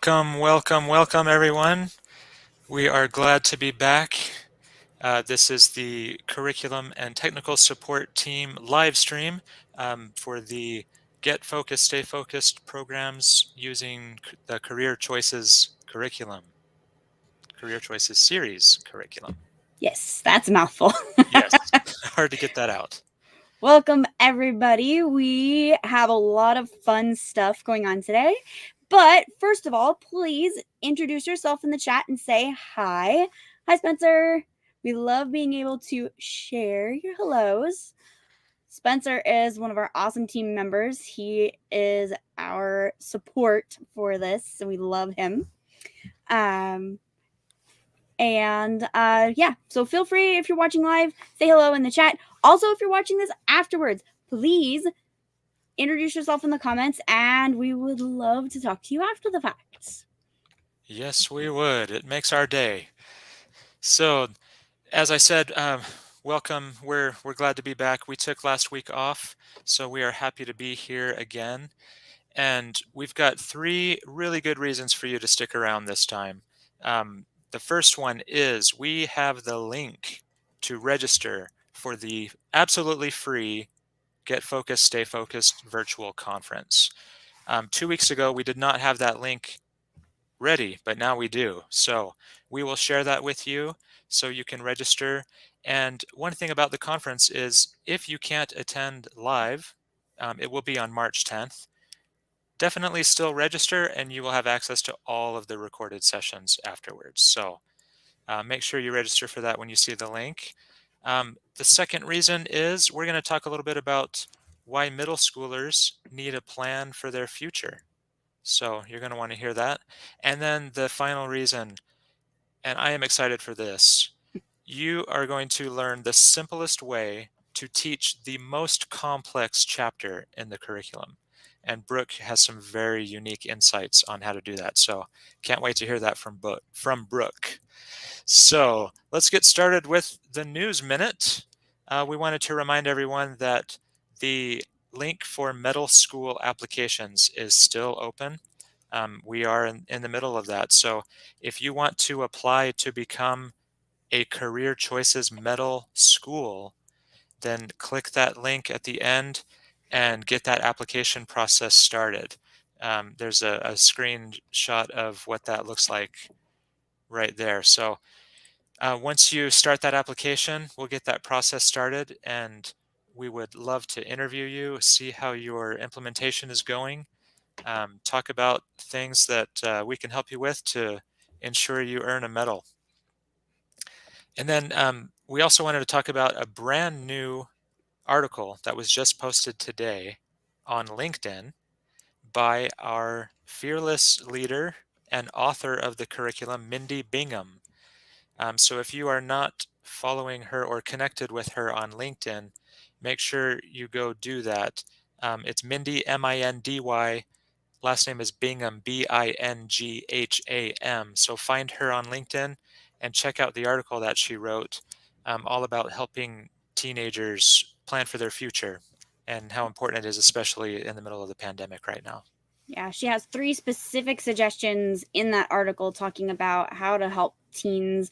Welcome, everyone. We are glad to be back. This is the Curriculum and Technical Support Team live stream for the Get Focused, Stay Focused programs using the Career Choices curriculum, Career Choices series curriculum. Yes, that's a mouthful. Yes, hard to get that out. Welcome, everybody. We have a lot of fun stuff going on today. But first of all, please introduce yourself in the chat and say hi. Hi, Spencer. We love being able to share your hellos. Spencer is one of our awesome team members. He is our support for this, and we love him. So feel free, if you're watching live, say hello in the chat. Also, if you're watching this afterwards, please introduce yourself in the comments, and we would love to talk to you after the fact. Yes, we would. It makes our day. So, as I said, welcome. We're glad to be back. We took last week off, so we are happy to be here again. And we've got 3 really good reasons for you to stick around this time. The first one is we have the link to register for the absolutely free Get Focused, Stay Focused virtual conference. 2 weeks ago, we did not have that link ready, but now we do. So we will share that with you so you can register. And one thing about the conference is if you can't attend live, it will be on March 10th. Definitely still register and you will have access to all of the recorded sessions afterwards. So make sure you register for that when you see the link. The second reason is we're going to talk a little bit about why middle schoolers need a plan for their future. So you're going to want to hear that. And then the final reason, and I am excited for this, you are going to learn the simplest way to teach the most complex chapter in the curriculum. And Brooke has some very unique insights on how to do that. So can't wait to hear that from Brooke. So let's get started with the News Minute. We wanted to remind everyone that the link for middle school applications is still open. We are in the middle of that. So if you want to apply to become a Career Choices middle school, then click that link at the end and get that application process started. There's a screenshot of what that looks like right there. So once you start that application, we'll get that process started and we would love to interview you, see how your implementation is going, talk about things that we can help you with to ensure you earn a medal. And then we also wanted to talk about a brand new article that was just posted today on LinkedIn by our fearless leader and author of the curriculum, Mindy Bingham. So if you are not following her or connected with her on LinkedIn, make sure you go do that. It's Mindy, M-I-N-D-Y. Last name is Bingham, B-I-N-G-H-A-M. So find her on LinkedIn and check out the article that she wrote all about helping teenagers plan for their future and how important it is, especially in the middle of the pandemic right now. Yeah, she has 3 specific suggestions in that article talking about how to help teens,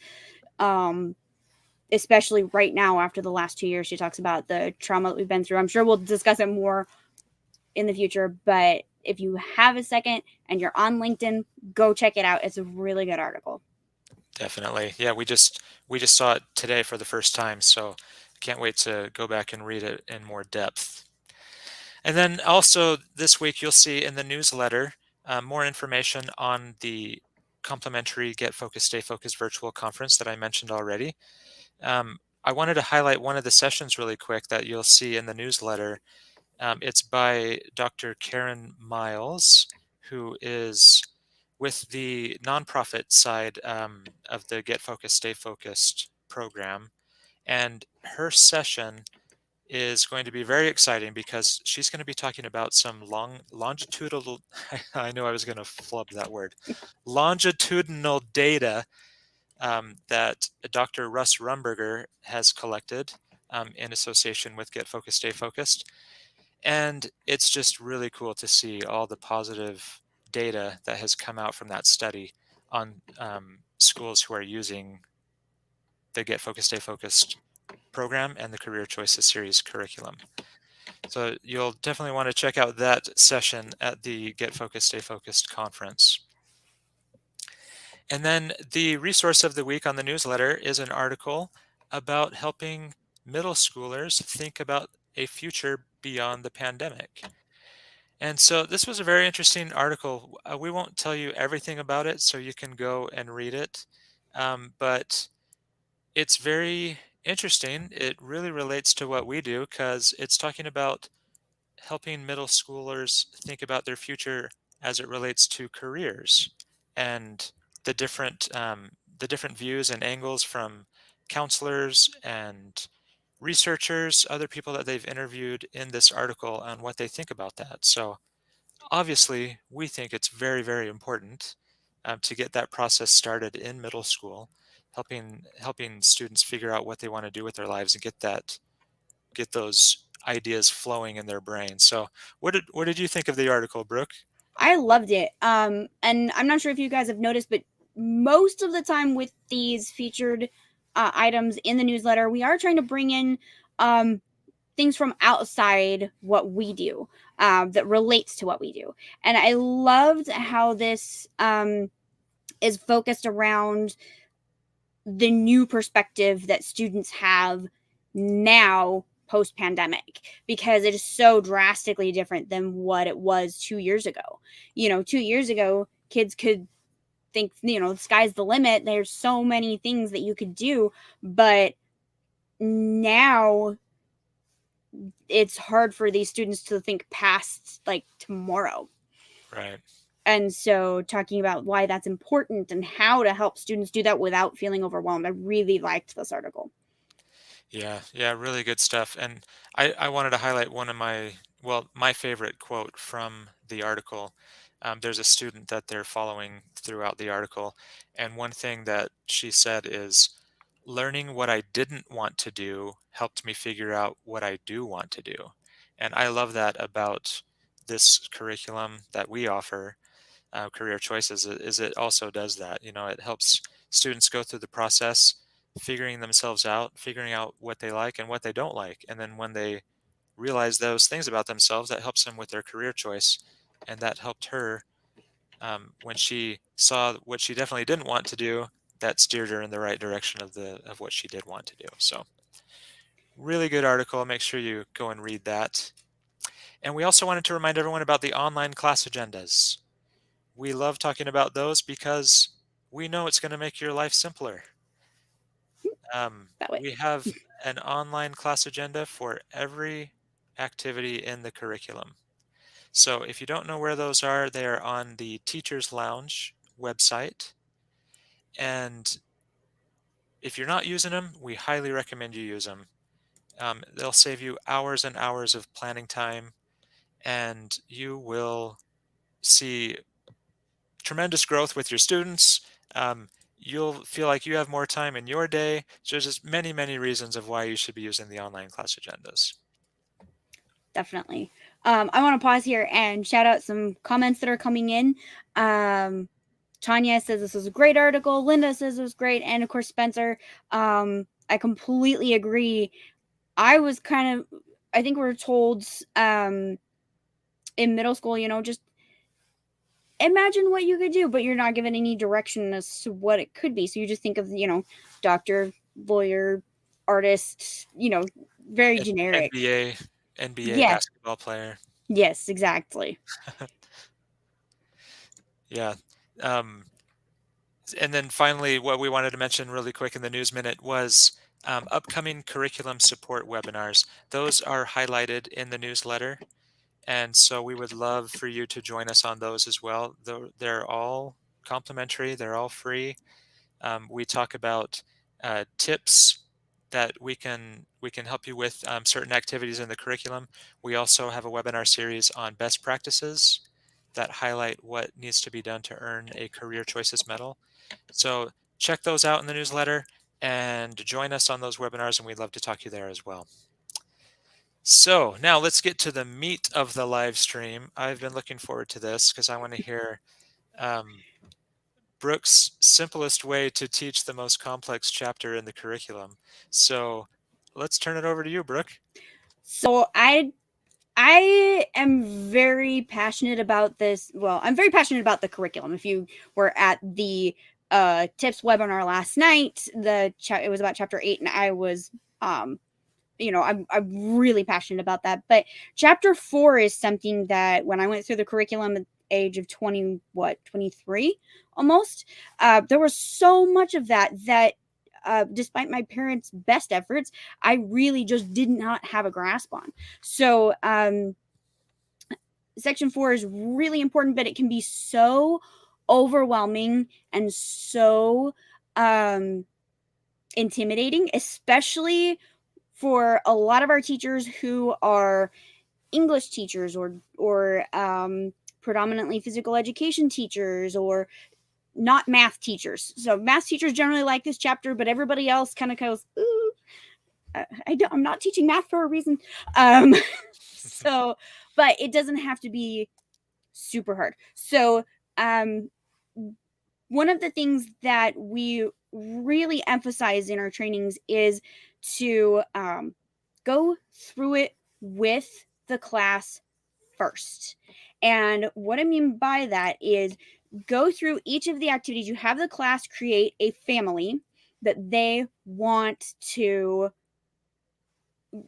especially right now after the last 2 years. She talks about the trauma that we've been through. I'm sure we'll discuss it more in the future, but if you have a second and you're on LinkedIn, go check it out. It's a really good article. Definitely. Yeah, we just saw it today for the first time, so can't wait to go back and read it in more depth. And then also this week you'll see in the newsletter more information on the complimentary Get Focused, Stay Focused virtual conference that I mentioned already. I wanted to highlight one of the sessions really quick that you'll see in the newsletter. It's by Dr. Karen Miles, who is with the nonprofit side of the Get Focused, Stay Focused program. And her session is going to be very exciting because she's going to be talking about some longitudinal, I knew I was going to flub that word, longitudinal data that Dr. Russ Rumberger has collected in association with Get Focused, Stay Focused. And it's just really cool to see all the positive data that has come out from that study on schools who are using the Get Focused, Stay Focused program and the Career Choices Series curriculum. So you'll definitely want to check out that session at the Get Focused, Stay Focused conference. And then the resource of the week on the newsletter is an article about helping middle schoolers think about a future beyond the pandemic. And so this was a very interesting article. We won't tell you everything about it, so you can go and read it. But it's very interesting. It really relates to what we do because it's talking about helping middle schoolers think about their future as it relates to careers and the different views and angles from counselors and researchers, other people that they've interviewed in this article on what they think about that. So obviously, we think it's very, very important to get that process started in middle school, helping students figure out what they want to do with their lives and get those ideas flowing in their brain. So, what did you think of the article, Brooke? I loved it. And I'm not sure if you guys have noticed, but most of the time with these featured items in the newsletter, we are trying to bring in things from outside what we do that relates to what we do. And I loved how this is focused around the new perspective that students have now post pandemic, because it is so drastically different than what it was 2 years ago. 2 years ago, kids could think, the sky's the limit. There's so many things that you could do. But now it's hard for these students to think past like tomorrow. Right. And so talking about why that's important and how to help students do that without feeling overwhelmed. I really liked this article. Yeah, really good stuff. And I wanted to highlight one of my favorite quote from the article. There's a student that they're following throughout the article, and one thing that she said is, learning what I didn't want to do helped me figure out what I do want to do. And I love that about this curriculum that we offer, Career Choices, is it also does that. It helps students go through the process, figuring themselves out, figuring out what they like and what they don't like. And then when they realize those things about themselves, that helps them with their career choice. And that helped her when she saw what she definitely didn't want to do. That steered her in the right direction of what she did want to do. So really good article. Make sure you go and read that. And we also wanted to remind everyone about the online class agendas. We love talking about those because we know it's going to make your life simpler. That way. We have an online class agenda for every activity in the curriculum. So if you don't know where those are, they are on the Teachers Lounge website. And if you're not using them, we highly recommend you use them. They'll save you hours and hours of planning time, and you will see tremendous growth with your students. You'll feel like you have more time in your day. So there's just many, many reasons of why you should be using the online class agendas. Definitely. I want to pause here and shout out some comments that are coming in. Tanya says this was a great article. Linda says it was great. And of course, Spencer, I completely agree. I think we were told in middle school, just imagine what you could do, but you're not given any direction as to what it could be. So you just think of, doctor, lawyer, artist, very generic. NBA Yes. basketball player. Yes, exactly. Yeah. And then finally, what we wanted to mention really quick in the News Minute was upcoming curriculum support webinars. Those are highlighted in the newsletter. And so we would love for you to join us on those as well. They're all complimentary, they're all free. We talk about tips that we can help you with certain activities in the curriculum. We also have a webinar series on best practices that highlight what needs to be done to earn a Career Choices Medal. So check those out in the newsletter and join us on those webinars, and we'd love to talk to you there as well. So now let's get to the meat of the live stream. I've been looking forward to this because I want to hear Brooke's simplest way to teach the most complex chapter in the curriculum. So let's turn it over to you, Brooke. So I am very passionate about this. Well, I'm very passionate about the curriculum. If you were at the tips webinar last night, it was about chapter 8, and I was I'm really passionate about that. But chapter 4 is something that when I went through the curriculum at the age of 23 almost, there was so much of that despite my parents' best efforts, I really just did not have a grasp on. So section 4 is really important, but it can be so overwhelming and so intimidating, especially for a lot of our teachers who are English teachers or predominantly physical education teachers or not math teachers. So math teachers generally like this chapter, but everybody else kind of goes, ooh, I'm not teaching math for a reason. So, but it doesn't have to be super hard. So, one of the things that we really emphasize in our trainings is to go through it with the class first. And what I mean by that is go through each of the activities. You have the class create a family that they want to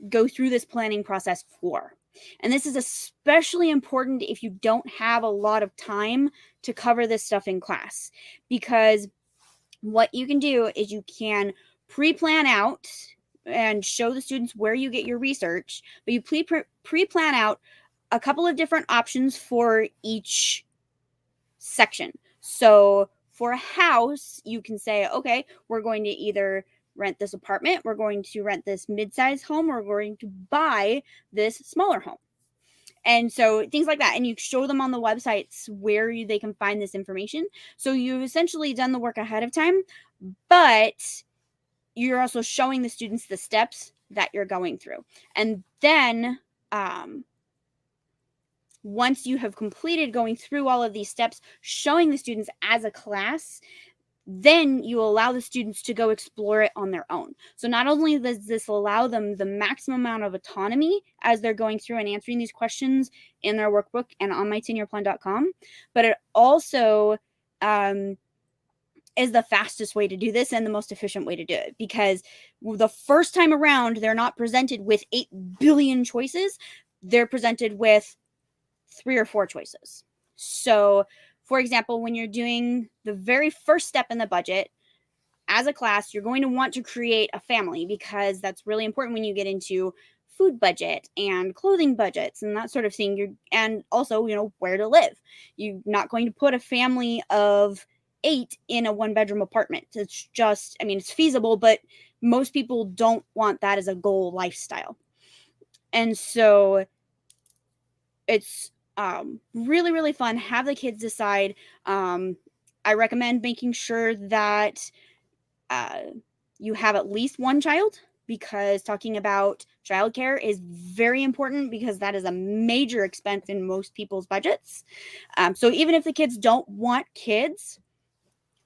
go through this planning process for. And this is especially important if you don't have a lot of time to cover this stuff in class, because what you can do is you can pre-plan out and show the students where you get your research, but you pre-plan out a couple of different options for each section. So for a house, you can say, okay, we're going to either rent this apartment, we're going to rent this mid-sized home, or we're going to buy this smaller home. And so things like that. And you show them on the websites where they can find this information. So you've essentially done the work ahead of time, but you're also showing the students the steps that you're going through. And then once you have completed going through all of these steps, showing the students as a class, then you allow the students to go explore it on their own. So not only does this allow them the maximum amount of autonomy as they're going through and answering these questions in their workbook and on my10yearplan.com, but it also is the fastest way to do this and the most efficient way to do it, because the first time around, they're not presented with 8 billion choices. They're presented with 3 or 4 choices. So, for example, when you're doing the very first step in the budget, as a class, you're going to want to create a family, because that's really important when you get into food budget and clothing budgets and that sort of thing. And also, where to live. You're not going to put a family of 8 in a 1-bedroom apartment. It's just, it's feasible, but most people don't want that as a goal lifestyle. And so it's really, really fun. Have the kids decide. I recommend making sure that you have at least one child, because talking about childcare is very important, because that is a major expense in most people's budgets. So even if the kids don't want kids,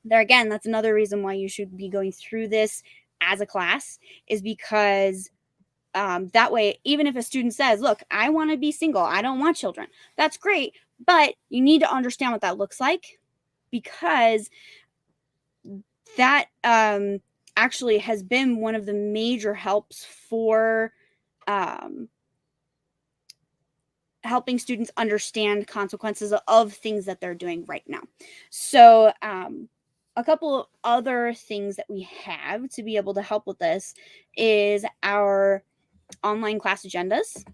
that's another reason why you should be going through this as a class, is because that way, even if a student says, look, I want to be single, I don't want children, that's great, but you need to understand what that looks like, because that actually has been one of the major helps for helping students understand consequences of things that they're doing right now. So a couple of other things that we have to be able to help with this is our online class agendas.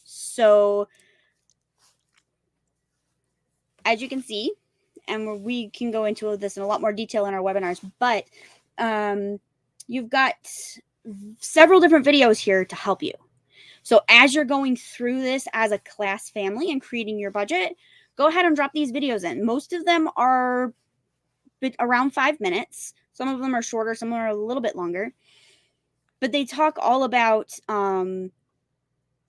So as you can see, and we can go into this in a lot more detail in our webinars, but you've got several different videos here to help you. So as you're going through this as a class family and creating your budget, go ahead and drop these videos in. Most of them are around 5 minutes. Some of them are shorter, some are a little bit longer. but they talk all about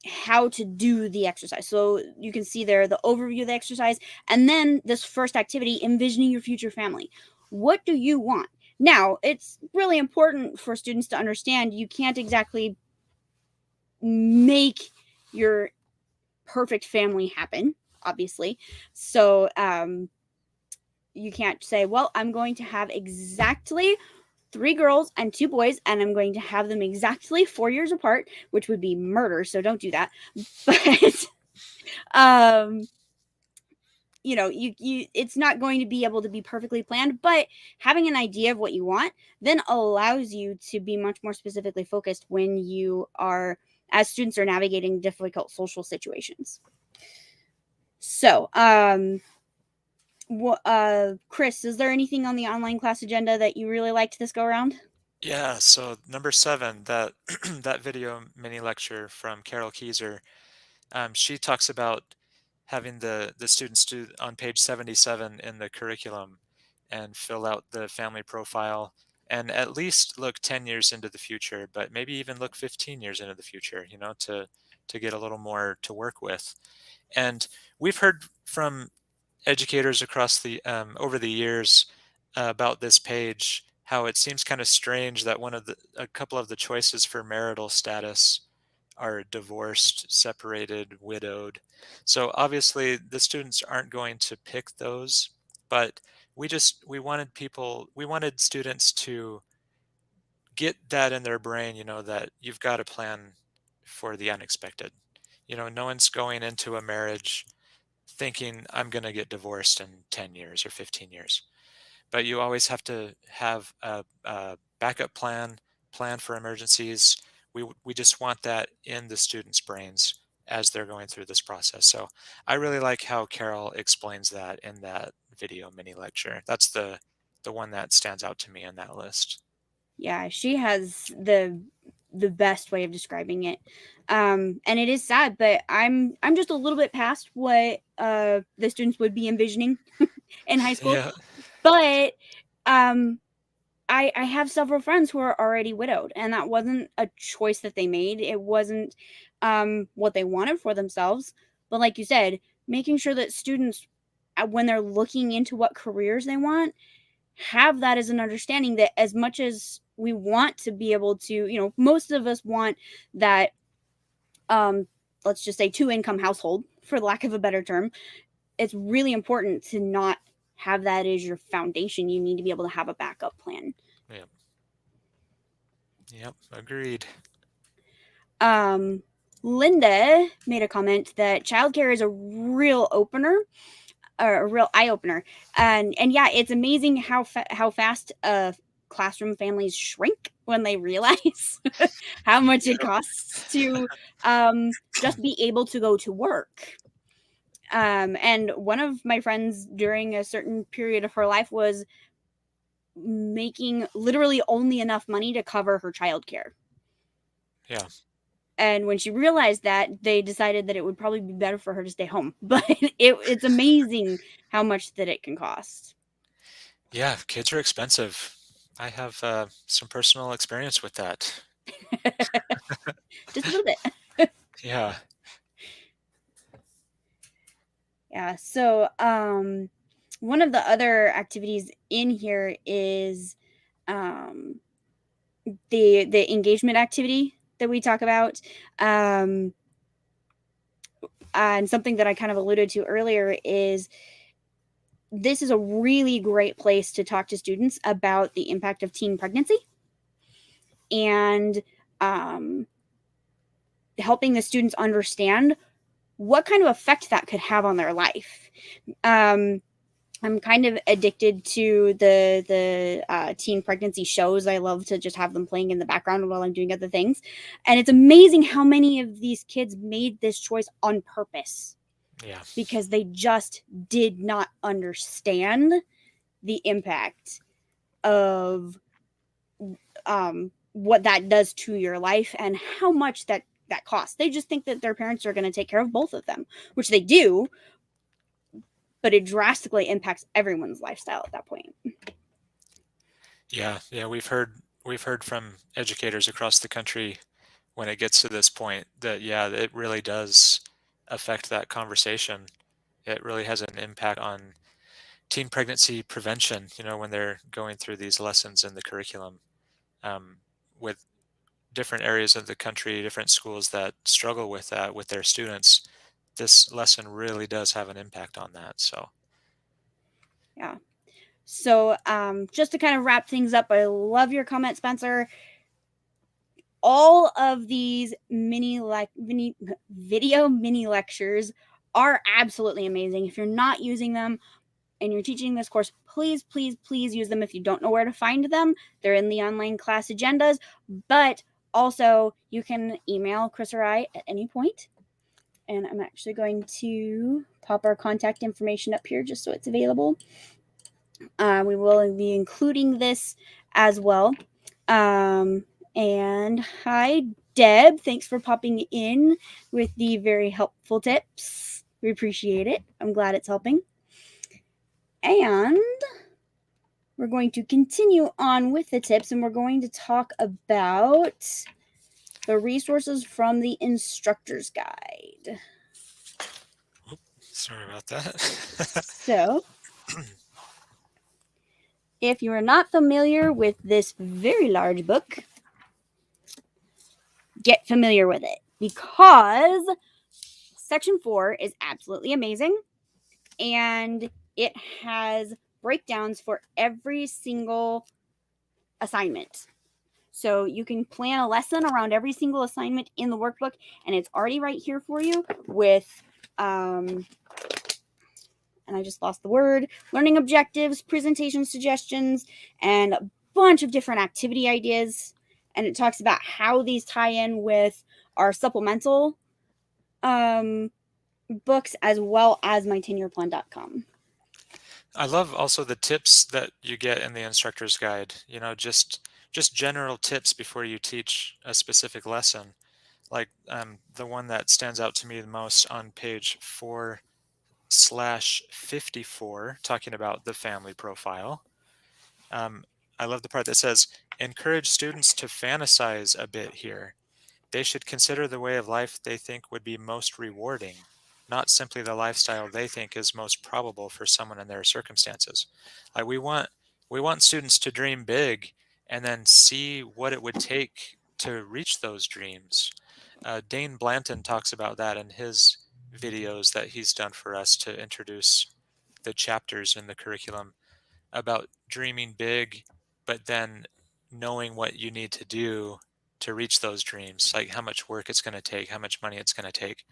how to do the exercise. So you can see there the overview of the exercise, and then this first activity, envisioning your future family. What do you want? Now, it's really important for students to understand you can't exactly make your perfect family happen, obviously. So you can't say, well, I'm going to have exactly 3 girls and 2 boys, and I'm going to have them exactly 4 years apart, which would be murder. So don't do that. But um, you it's not going to be able to be perfectly planned, but having an idea of what you want then allows you to be much more specifically focused when you are as students are navigating difficult social situations. So, Chris, is there anything on the online class agenda that you really liked this go around? Yeah, so number 7, that that video mini lecture from Carol Keyser, she talks about having the students do on page 77 in the curriculum and fill out the family profile and at least look 10 years into the future, but maybe even look 15 years into the future, to get a little more to work with. And we've heard from educators across the over the years about this page, how it seems kind of strange that a couple of the choices for marital status are divorced, separated, widowed. So obviously the students aren't going to pick those, but we wanted students to get that in their brain, that you've got to plan for the unexpected. No one's going into a marriage thinking I'm going to get divorced in 10 years or 15 years. But you always have to have a backup plan for emergencies. We just want that in the students' brains as they're going through this process. So I really like how Carol explains that in that video mini lecture. That's the one that stands out to me in that list. Yeah, she has the best way of describing it. And it is sad, but I'm just a little bit past what the students would be envisioning in high school. Yeah. But um I have several friends who are already widowed, and that wasn't a choice that they made. It wasn't what they wanted for themselves. But like you said, making sure that students, when they're looking into what careers they want, have that as an understanding that as much as we want to be able to, most of us want that, um, let's just say 2 income household, for lack of a better term. It's really important to not have that as your foundation. You need to be able to have a backup plan. Yep. Yep. Agreed. Um, Linda made a comment that childcare is a real opener, or a real eye opener, and yeah, it's amazing how fast classroom families shrink when they realize how much it Yep. costs to just be able to go to work. And one of my friends during a certain period of her life was making literally only enough money to cover her childcare. Yeah. And when she realized that, they decided that it would probably be better for her to stay home. But it's amazing how much that it can cost. Yeah. Kids are expensive. I have some personal experience with that. Just a little bit. Yeah. Yeah. So one of the other activities in here is um the engagement activity that we talk about. Um and something that I kind of alluded to earlier is this is a really great place to talk to students about the impact of teen pregnancy and um, helping the students understand what kind of effect that could have on their life. Um, I'm kind of addicted to the teen pregnancy shows. I love to just have them playing in the background while I'm doing other things, and it's amazing how many of these kids made this choice on purpose Yeah. because they just did not understand the impact of what that does to your life and how much that costs. They just think that their parents are going to take care of both of them, which they do, but it drastically impacts everyone's lifestyle at that point. Yeah, yeah, we've heard from educators across the country when it gets to this point that, yeah, it really does affect that conversation. It really has an impact on teen pregnancy prevention, when they're going through these lessons in the curriculum, um, with different areas of the country, different schools that struggle with that with their students. This lesson really does have an impact on that. So, Yeah. So, just to kind of wrap things up, I love your comment, Spencer. All of these video mini lectures are absolutely amazing. If you're not using them and you're teaching this course, please, please, please use them. If you don't know where to find them, they're in the online class agendas. But also, you can email Chris or I at any point. And I'm actually going to pop our contact information up here just so it's available. We will be including this as well. And hi, Deb. Thanks for popping in with the very helpful tips. We appreciate it. I'm glad it's helping. And we're going to continue on with the tips, and we're going to talk about the resources from the instructor's guide. sorry about that. So, if you are not familiar with this very large book, get familiar with it, because section 4 is absolutely amazing, and it has breakdowns for every single assignment. So you can plan a lesson around every single assignment in the workbook, and it's already right here for you with and I just lost the word, learning objectives, presentation suggestions, and a bunch of different activity ideas. And it talks about how these tie in with our supplemental books, as well as my 10yearplan.com. I love also the tips that you get in the instructor's guide, just general tips before you teach a specific lesson. Like the one that stands out to me the most on page 4/54, talking about the family profile. I love the part that says, encourage students to fantasize a bit here. They should consider the way of life they think would be most rewarding, not simply the lifestyle they think is most probable for someone in their circumstances. Like we want students to dream big and then see what it would take to reach those dreams. Dane Blanton talks about that in his videos that he's done for us to introduce the chapters in the curriculum, about dreaming big, but then knowing what you need to do to reach those dreams, like how much work it's going to take, how much money it's going to take.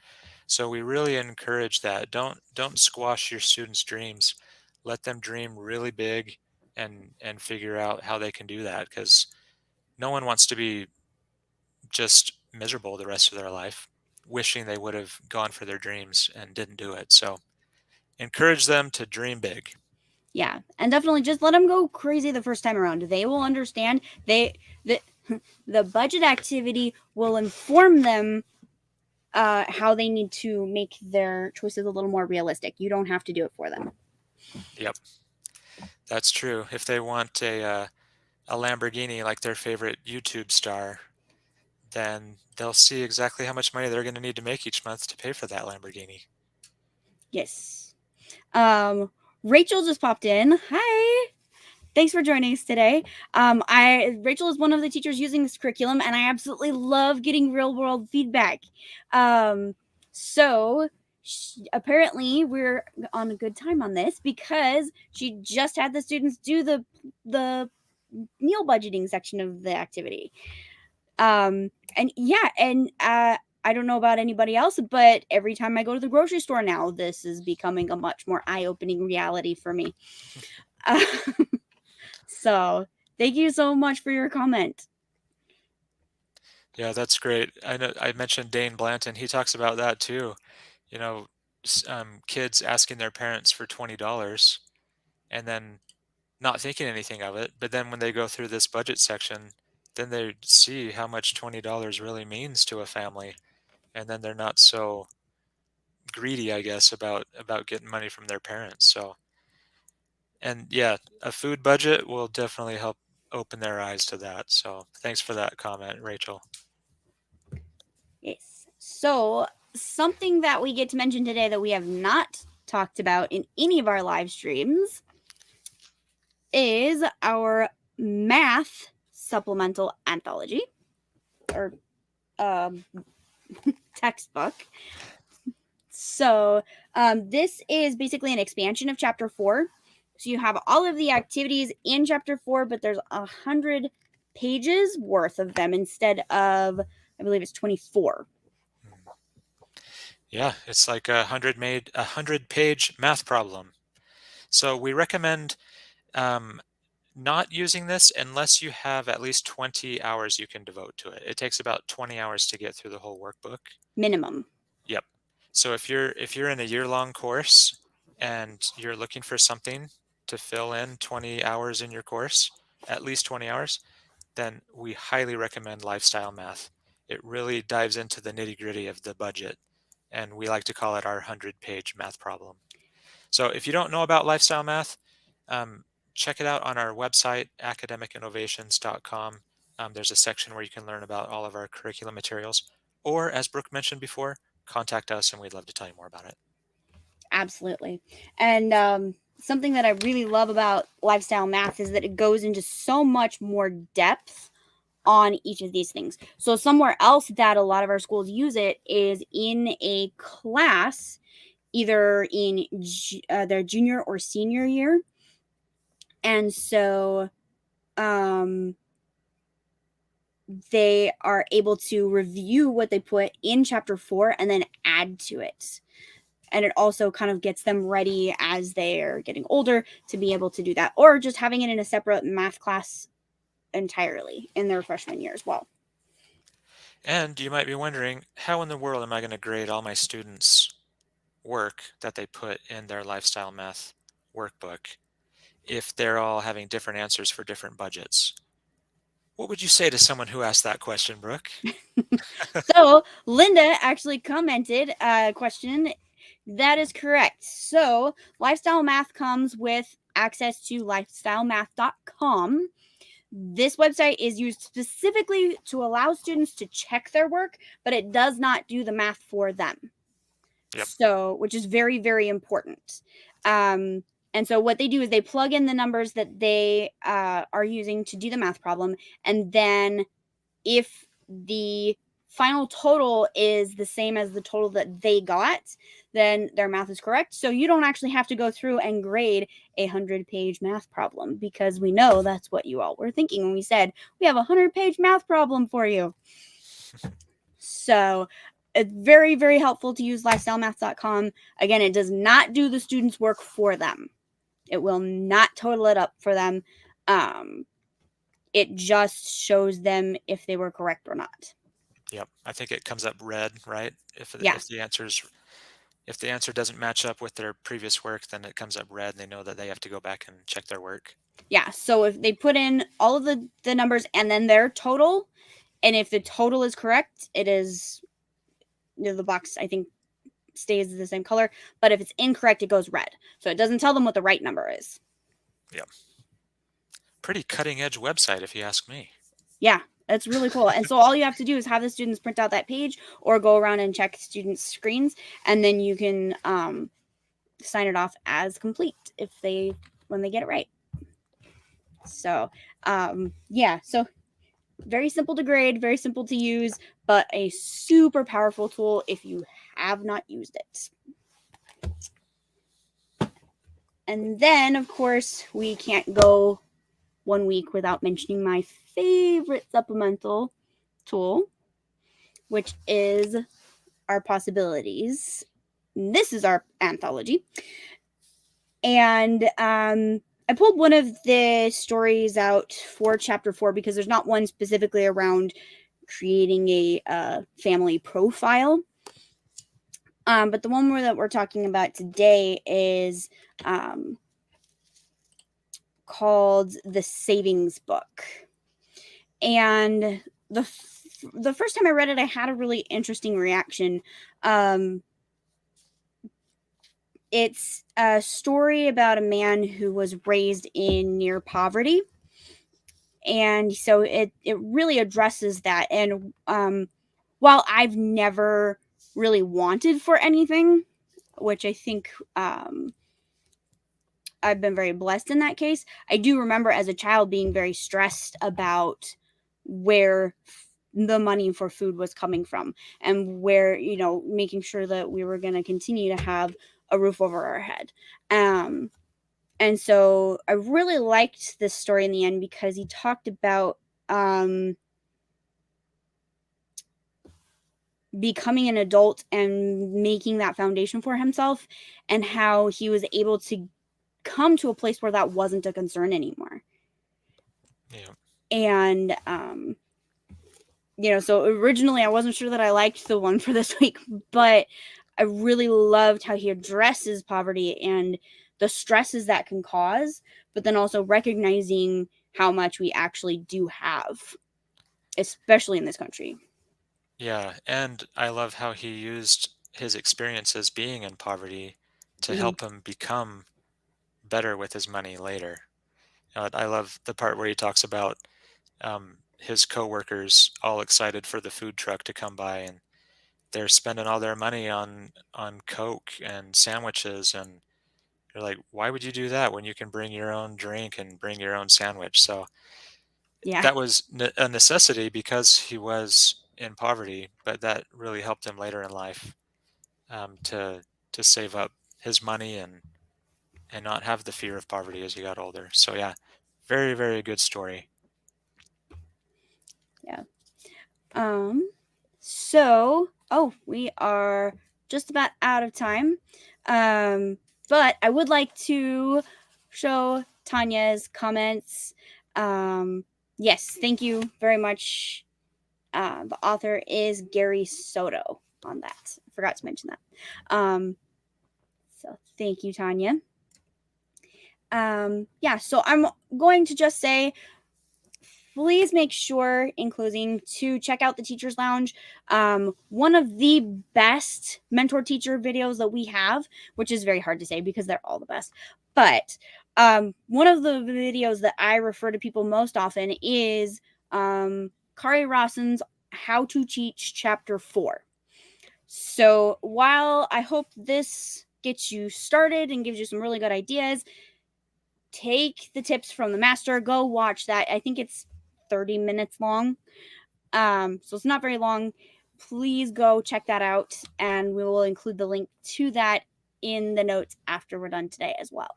So we really encourage that. Don't squash your students' dreams. Let them dream really big and figure out how they can do that, because no one wants to be just miserable the rest of their life, wishing they would have gone for their dreams and didn't do it. So encourage them to dream big. Yeah, and definitely just let them go crazy the first time around. They will understand. The budget activity will inform them how they need to make their choices a little more realistic. You don't have to do it for them. Yep, that's true. If they want a Lamborghini like their favorite YouTube star, then they'll see exactly how much money they're going to need to make each month to pay for that Lamborghini. Yes. Rachel just popped in. Hi. Thanks for joining us today. Rachel is one of the teachers using this curriculum, and I absolutely love getting real world feedback. So apparently we're on a good time on this, because she just had the students do the meal budgeting section of the activity. And yeah, and I don't know about anybody else, but every time I go to the grocery store now, this is becoming a much more eye-opening reality for me. So thank you so much for your comment. Yeah, that's great. I know I mentioned Dane Blanton. He talks about that too. You know, kids asking their parents for $20 and then not thinking anything of it. But then when they go through this budget section, then they see how much $20 really means to a family, and then they're not so greedy, I guess, about getting money from their parents. So, and yeah, a food budget will definitely help open their eyes to that. So thanks for that comment, Rachel. Yes. So something that we get to mention today that we have not talked about in any of our live streams is our math supplemental anthology or textbook. So this is basically an expansion of chapter 4. So you have all of the activities in chapter 4, but there's 100 pages worth of them instead of, I believe it's 24. Yeah, it's like a 100-page math problem. So we recommend not using this unless you have at least 20 hours you can devote to it. It takes about 20 hours to get through the whole workbook. Minimum. Yep. So if you're in a year-long course and you're looking for something to fill in 20 hours in your course, at least 20 hours, then we highly recommend Lifestyle Math. It really dives into the nitty-gritty of the budget, and we like to call it our 100-page math problem. So if you don't know about Lifestyle Math, check it out on our website, academicinnovations.com. There's a section where you can learn about all of our curriculum materials. Or, as Brooke mentioned before, contact us and we'd love to tell you more about it. Absolutely. And something that I really love about Lifestyle Math is that it goes into so much more depth on each of these things. So somewhere else that a lot of our schools use it is in a class, either in their junior or senior year. And so they are able to review what they put in chapter 4 and then add to it. And it also kind of gets them ready as they're getting older to be able to do that, or just having it in a separate math class entirely in their freshman year as well. And you might be wondering, how in the world am I going to grade all my students' work that they put in their Lifestyle Math workbook if they're all having different answers for different budgets? What would you say to someone who asked that question, Brooke? So Linda actually commented a question. That is correct. So Lifestyle Math comes with access to LifestyleMath.com. This website is used specifically to allow students to check their work, but it does not do the math for them. Yep. So, which is very, very important. And so what they do is they plug in the numbers that they are using to do the math problem. And then if the final total is the same as the total that they got, then their math is correct. So you don't actually have to go through and grade a 100-page math problem, because we know that's what you all were thinking when we said we have a 100-page math problem for you. So it's very, very helpful to use LifestyleMath.com. Again, it does not do the students' work for them. It will not total it up for them. It just shows them if they were correct or not. Yep. I think it comes up red, right? If the answer doesn't match up with their previous work, then it comes up red and they know that they have to go back and check their work. Yeah. So if they put in all of the numbers and then their total, and if the total is correct, it is, the box, I think, stays the same color. But if it's incorrect, it goes red. So it doesn't tell them what the right number is. Yep. Pretty cutting edge website, if you ask me. Yeah, that's really cool. And so all you have to do is have the students print out that page or go around and check students' screens, and then you can sign it off as complete when they get it right. So yeah, so very simple to grade, very simple to use, but a super powerful tool if you have not used it. And then, of course, we can't go 1 week without mentioning my favorite supplemental tool, which is our possibilities. This is our anthology. And I pulled one of the stories out for chapter 4 because there's not one specifically around creating a family profile. But the one that we're talking about today is called The Savings Book. And the first time I read it, I had a really interesting reaction. It's a story about a man who was raised in near poverty. And so it really addresses that. And while I've never really wanted for anything, which I think I've been very blessed in that case, I do remember as a child being very stressed about where the money for food was coming from, and where, making sure that we were going to continue to have a roof over our head. And so I really liked this story in the end, because he talked about becoming an adult and making that foundation for himself, and how he was able to come to a place where that wasn't a concern anymore. Yeah. And so originally I wasn't sure that I liked the one for this week, but I really loved how he addresses poverty and the stresses that can cause, but then also recognizing how much we actually do have, especially in this country. Yeah, and I love how he used his experiences being in poverty to Mm-hmm. help him become better with his money later. I love the part where he talks about his coworkers all excited for the food truck to come by, and they're spending all their money on Coke and sandwiches, and you're like, why would you do that when you can bring your own drink and bring your own sandwich? So Yeah. that was a necessity because he was in poverty, but that really helped him later in life, to save up his money and not have the fear of poverty as he got older. So yeah, very, very good story. Yeah. So we are just about out of time. But I would like to show Tanya's comments. Yes, thank you very much. The author is Gary Soto on that. I forgot to mention that. So thank you, Tanya. Yeah, so I'm going to just say, please make sure, in closing, to check out the Teacher's Lounge. One of the best mentor teacher videos that we have, which is very hard to say because they're all the best, but one of the videos that I refer to people most often is Kari Rawson's How to Teach Chapter 4. So while I hope this gets you started and gives you some really good ideas, take the tips from the master, go watch that. I think it's 30 minutes long. So it's not very long. Please go check that out, and we will include the link to that in the notes after we're done today as well.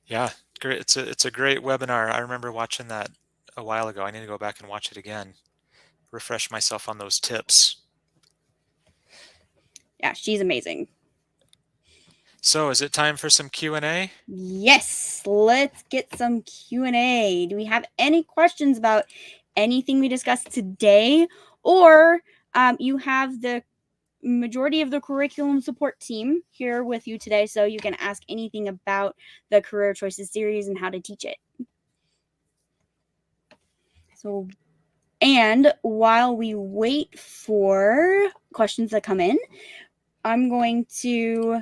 Yeah, great. It's a great webinar. I remember watching that a while ago. I need to go back and watch it again, refresh myself on those tips. Yeah, she's amazing. So is it time for some Q&A? Yes, let's get some Q&A. Do we have any questions about anything we discussed today? Or you have the majority of the curriculum support team here with you today, so you can ask anything about the Career Choices series and how to teach it. So, and while we wait for questions that come in, I'm going to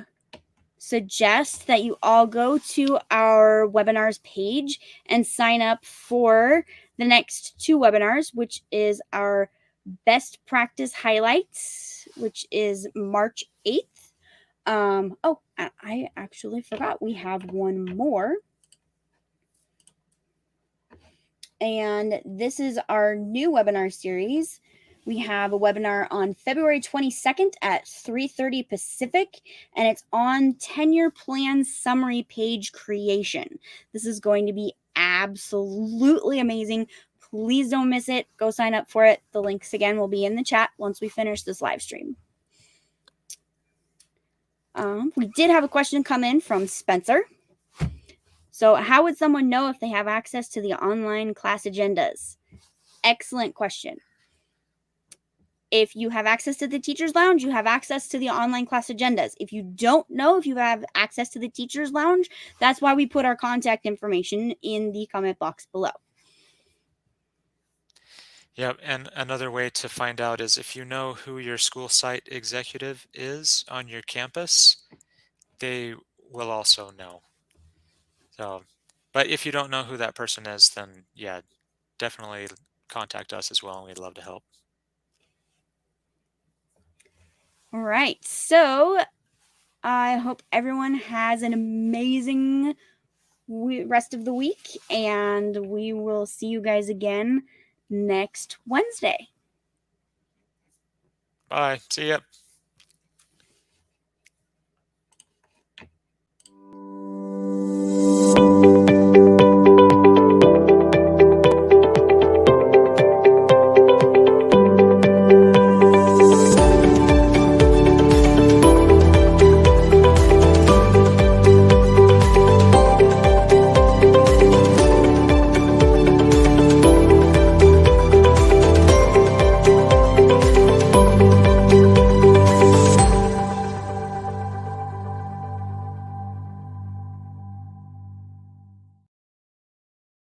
suggest that you all go to our webinars page and sign up for the next two webinars, which is our best practice highlights, which is March 8th. I actually forgot we have one more. And this is our new webinar series. We have a webinar on February 22nd at 3:30 Pacific, and it's on tenure plan summary page creation. This is going to be absolutely amazing. Please don't miss it. Go sign up for it. The links again will be in the chat once we finish this live stream. We did have a question come in from Spencer. So, how would someone know if they have access to the online class agendas? Excellent question. If you have access to the Teacher's Lounge, you have access to the online class agendas. If you don't know if you have access to the Teacher's Lounge, that's why we put our contact information in the comment box below. Yep, and another way to find out is if you know who your school site executive is on your campus, they will also know. So But if you don't know who that person is, then yeah, definitely contact us as well, and we'd love to help. All right. So I hope everyone has an amazing rest of the week, and we will see you guys again next Wednesday. Bye. See ya.